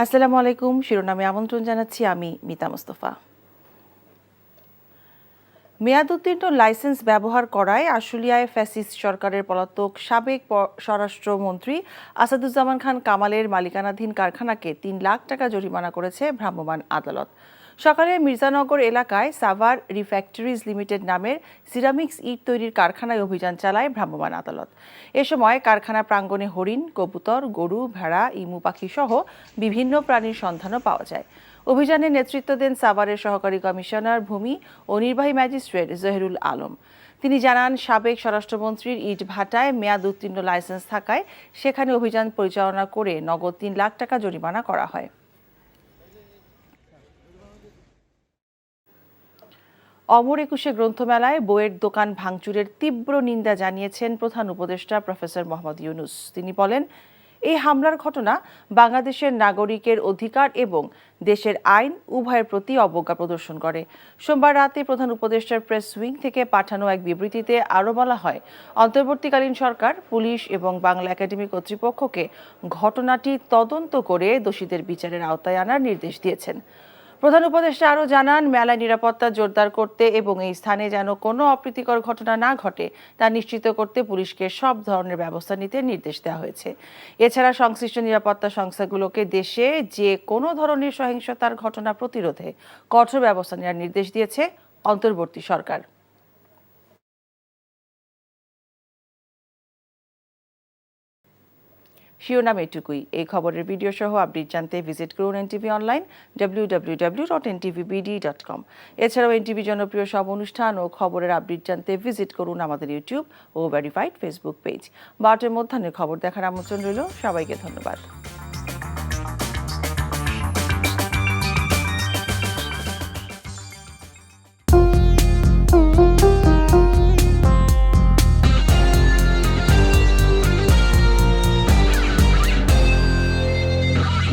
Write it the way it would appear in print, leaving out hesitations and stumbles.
আসসালামু আলাইকুম। শিরোনামে আমন্ত্রণ জানাচ্ছি আমি মিতা মোস্তফা। মেয়াদোত্তীর্ণ লাইসেন্স ব্যবহার করায় আশুলিয়ায় ফ্যাসিস্ট সরকারের পলাতক সাবেক স্বরাষ্ট্রমন্ত্রী আসাদুজ্জামান খান কামালের মালিকানাধীন কারখানাকে ৩ লাখ টাকা জরিমানা করেছে ভ্রাম্যমাণ আদালত। সকালে মির্জানগর এলাকায় সাভার রিফ্যাক্টরিজ লিমিটেড নামের সিরামিক্স ইট তৈরির কারখানায় অভিযান চালায় ভ্রাম্যমাণ আদালত। এ সময় কারখানা প্রাঙ্গণে হরিণ, কবুতর, গরু, ভেড়া, ইমু পাখি সহ বিভিন্ন প্রাণীর সন্ধানও পাওয়া যায়। অভিযানে নেতৃত্ব দেন সাভারের সহকারী কমিশনার ভূমি ও নির্বাহী ম্যাজিস্ট্রেট জহিরুল আলম। তিনি জানান, সাবেক স্বরাষ্ট্রমন্ত্রীর ইট ভাটায় মেয়াদ উত্তীর্ণ লাইসেন্স থাকায় সেখানে অভিযান পরিচালনা করে নগদ ৩ লাখ টাকা জরিমানা করা হয়। অমর একুশে গ্রন্থমেলায় বইয়ের দোকান ভাঙচুরের তীব্র নিন্দা জানিয়েছেন প্রধান উপদেষ্টা প্রফেসর মোহাম্মদ ইউনূস। তিনি বলেন, এই হামলার ঘটনা বাংলাদেশের নাগরিকের অধিকার এবং দেশের আইন উভয়ের প্রতি অবজ্ঞা প্রদর্শন করে। সোমবার রাতে প্রধান উপদেষ্টার প্রেস উইং থেকে পাঠানো এক বিবৃতিতে আরও বলা হয়, অন্তর্বর্তীকালীন সরকার, পুলিশ এবং বাংলা একাডেমি কর্তৃপক্ষকে ঘটনাটি তদন্ত করে দোষীদের বিচারের আওতায় আনার নির্দেশ দিয়েছেন। প্রধান উপদেষ্টা আরও জানান, মেলায় নিরাপত্তা জোরদার করতে এবং এই স্থানে যেন কোনো অপ্রীতিকর ঘটনা না ঘটে তা নিশ্চিত করতে পুলিশকে সব ধরনের ব্যবস্থা নিতে নির্দেশ দেওয়া হয়েছে। এছাড়া সংশ্লিষ্ট নিরাপত্তা সংস্থাগুলোকে দেশে যে কোনো ধরনের সহিংসতার ঘটনা প্রতিরোধে কঠোর ব্যবস্থা নেওয়ার নির্দেশ দিয়েছে অন্তর্বর্তী সরকার। শিরোনাম এটুকুই। এই খবরের ভিডিও সহ আপডেট জানতে ভিজিট করুন এনটিভি অনলাইন www.ntvbd.com। এছাড়াও এনটিভি জনপ্রিয় সব অনুষ্ঠান ও খবরের আপডেট জানতে ভিজিট করুন আমাদের ইউটিউব ও ভেরিফাইড ফেসবুক পেজ। 12টার মধ্যাহ্নের খবর দেখার আমন্ত্রণ রইল। সবাইকে ধন্যবাদ।